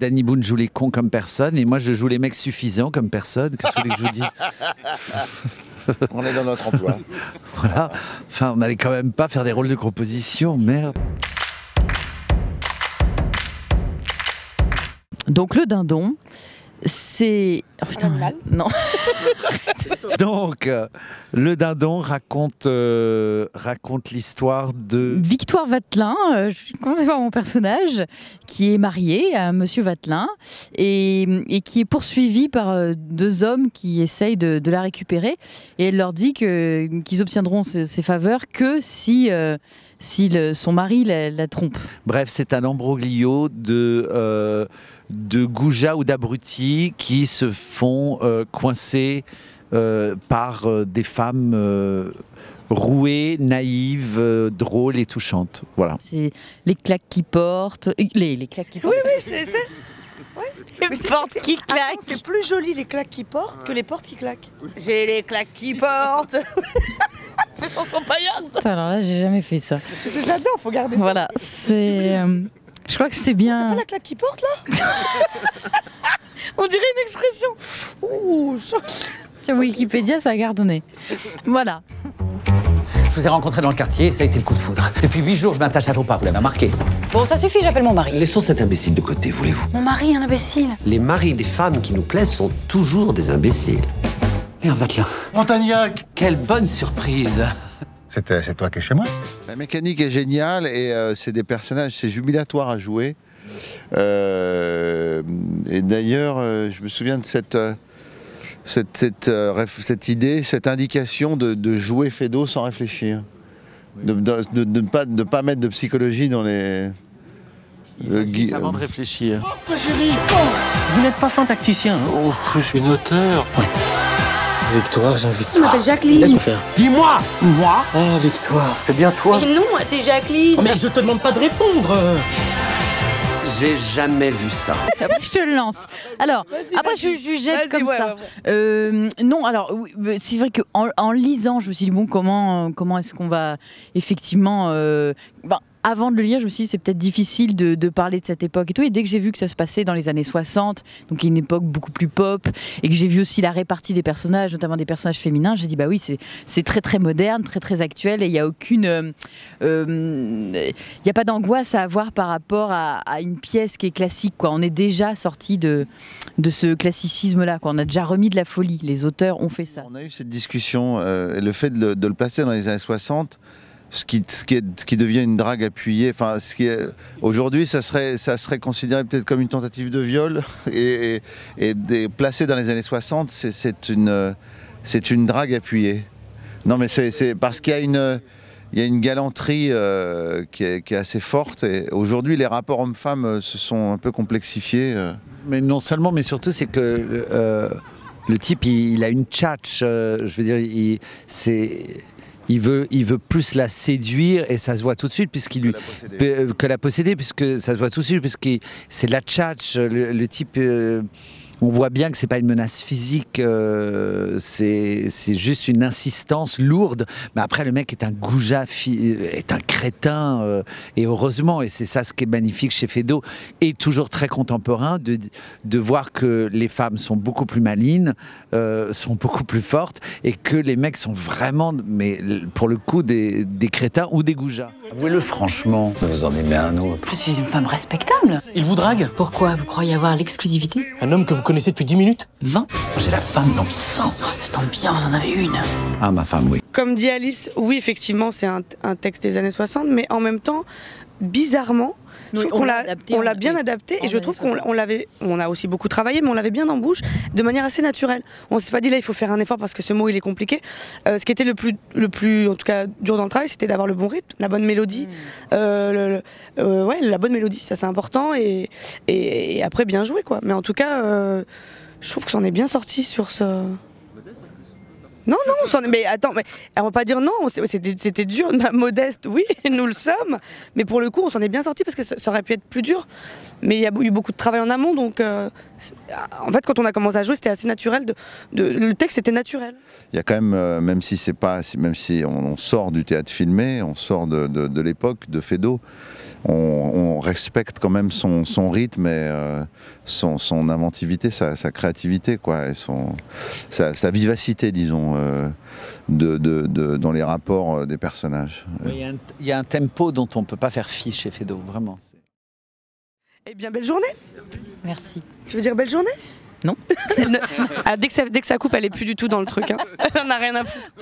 Danny Boone joue les cons comme personne et moi je joue les mecs suffisants comme personne. Qu'est-ce que vous voulez que je vous dise? On est dans notre emploi. Voilà. Enfin, on n'allait quand même pas faire des rôles de composition, merde. Donc le dindon, c'est... Oh, putain, Un animal. non. Donc, le dindon raconte l'histoire de... Victoire Vatelin, je commence à voir mon personnage, qui est marié à Monsieur Vatelin et qui est poursuivi par deux hommes qui essayent de la récupérer. Et elle leur dit qu'ils obtiendront ses faveurs que si son mari la trompe. Bref, c'est un imbroglio de goujats ou d'abrutis qui se font coincer par des femmes rouées, naïves, drôles et touchantes. Voilà. C'est les claques qui portent. Les claques qui portent. Oui, je te laissais. Ouais. Les portes qui claquent. C'est plus joli les claques qui portent que les portes qui claquent. J'ai les claques qui portent. C'est chanson paillarde. Alors là, j'ai jamais fait ça. J'adore, faut garder ça. Voilà, c'est. Je crois que c'est T'as bien. pas la claque qui porte là? On dirait une expression. Ouh, Sur Wikipédia, ça a gardonné. Voilà. Je vous ai rencontré dans le quartier et ça a été le coup de foudre. Depuis 8 jours, je m'attache à vos pas, vous l'avez remarqué. Bon, ça suffit, j'appelle mon mari. Laissons cet imbécile de côté, voulez-vous? Mon mari, un imbécile. Les maris des femmes qui nous plaisent sont toujours des imbéciles. Merde, Vatelin. Montagnac. Quelle bonne surprise. C'est toi qui es chez moi? La mécanique est géniale et c'est des personnages, c'est jubilatoire à jouer. Et d'ailleurs, je me souviens de cette idée, cette indication de jouer Feydeau sans réfléchir. De ne pas mettre de psychologie dans les... Avant de réfléchir. Oh, chérie, vous n'êtes pas fin tacticien. Hein? Oh, je suis notaire. Ouais. Victoire, j'ai envie de... Je m'appelle Jacqueline. Laisse-moi faire. Dis-moi. Moi? Ah, Victoire, c'est bien toi. Mais non, c'est Jacqueline. Mais je te demande pas de répondre. J'ai jamais vu ça. Après, je te le lance. Alors, après, je jette comme ça. Non, alors, oui, c'est vrai qu'en lisant, je me suis dit, bon, comment est-ce qu'on va effectivement... avant de le lire, je me suis dit c'est peut-être difficile de parler de cette époque et tout. Et dès que j'ai vu que ça se passait dans les années 60, donc une époque beaucoup plus pop, et que j'ai vu aussi la répartie des personnages, notamment des personnages féminins, j'ai dit bah oui, c'est très très moderne, très très actuel, et il n'y a aucune, il y a pas d'angoisse à avoir par rapport à une pièce qui est classique, quoi. On est déjà sorti de ce classicisme-là, quoi. On a déjà remis de la folie. Les auteurs ont fait ça. On a eu cette discussion, le fait de le placer dans les années 60. Ce qui devient une drague appuyée, enfin, aujourd'hui, ça serait considéré peut-être comme une tentative de viol, et placé dans les années 60, c'est une drague appuyée. Non, mais c'est parce qu'il y a une galanterie qui est assez forte, et aujourd'hui, les rapports hommes-femmes se sont un peu complexifiés. Mais non seulement, mais surtout, c'est que le type, il a une tchatche, je veux dire, il veut plus la séduire et ça se voit tout de suite puisqu'il que la posséder, puisque ça se voit tout de suite puisque c'est de la tchatche, le type. On voit bien que c'est pas une menace physique, c'est juste une insistance lourde. Mais après, le mec est un goujat, est un crétin, et heureusement, et c'est ça ce qui est magnifique chez Feydeau, et toujours très contemporain, de voir que les femmes sont beaucoup plus malines, sont beaucoup plus fortes, et que les mecs sont vraiment, mais pour le coup, des crétins ou des goujats. Avouez-le franchement, vous en aimez un autre. Je suis une femme respectable. Il vous drague? Pourquoi? Vous croyez avoir l'exclusivité? Un homme que vous connaissez depuis 10 minutes? 20. J'ai la femme dans le sang. Oh, ça tombe bien, vous en avez une. Ah, ma femme, oui. Comme dit Alice, oui, effectivement, c'est un texte des années 60, mais en même temps, bizarrement, je trouve qu'on l'a bien adapté, et je trouve on a aussi beaucoup travaillé, mais on l'avait bien en bouche de manière assez naturelle. On s'est pas dit là il faut faire un effort parce que ce mot il est compliqué. Ce qui était le plus en tout cas dur dans le travail, c'était d'avoir le bon rythme, la bonne mélodie. Ouais, la bonne mélodie, ça c'est important, et après bien joué, quoi. Mais en tout cas, je trouve que ça en est bien sorti sur ce... Non, mais attends, mais on va pas dire non, c'était dur, modeste, oui, nous le sommes, mais pour le coup, on s'en est bien sorti parce que ça aurait pu être plus dur. Mais il y a eu beaucoup de travail en amont, donc en fait, quand on a commencé à jouer, c'était assez naturel. Le texte était naturel. Il y a quand même, même si on sort du théâtre filmé, on sort de l'époque de Feydeau, on respecte quand même son rythme et son inventivité, sa créativité, quoi, et sa vivacité, disons, dans les rapports des personnages. Il y a un tempo dont on ne peut pas faire fi chez Feydeau, vraiment. Eh bien, belle journée. Merci. Tu veux dire belle journée? Non. Dès que ça coupe, elle est plus du tout dans le truc. Hein. Elle en a rien à foutre.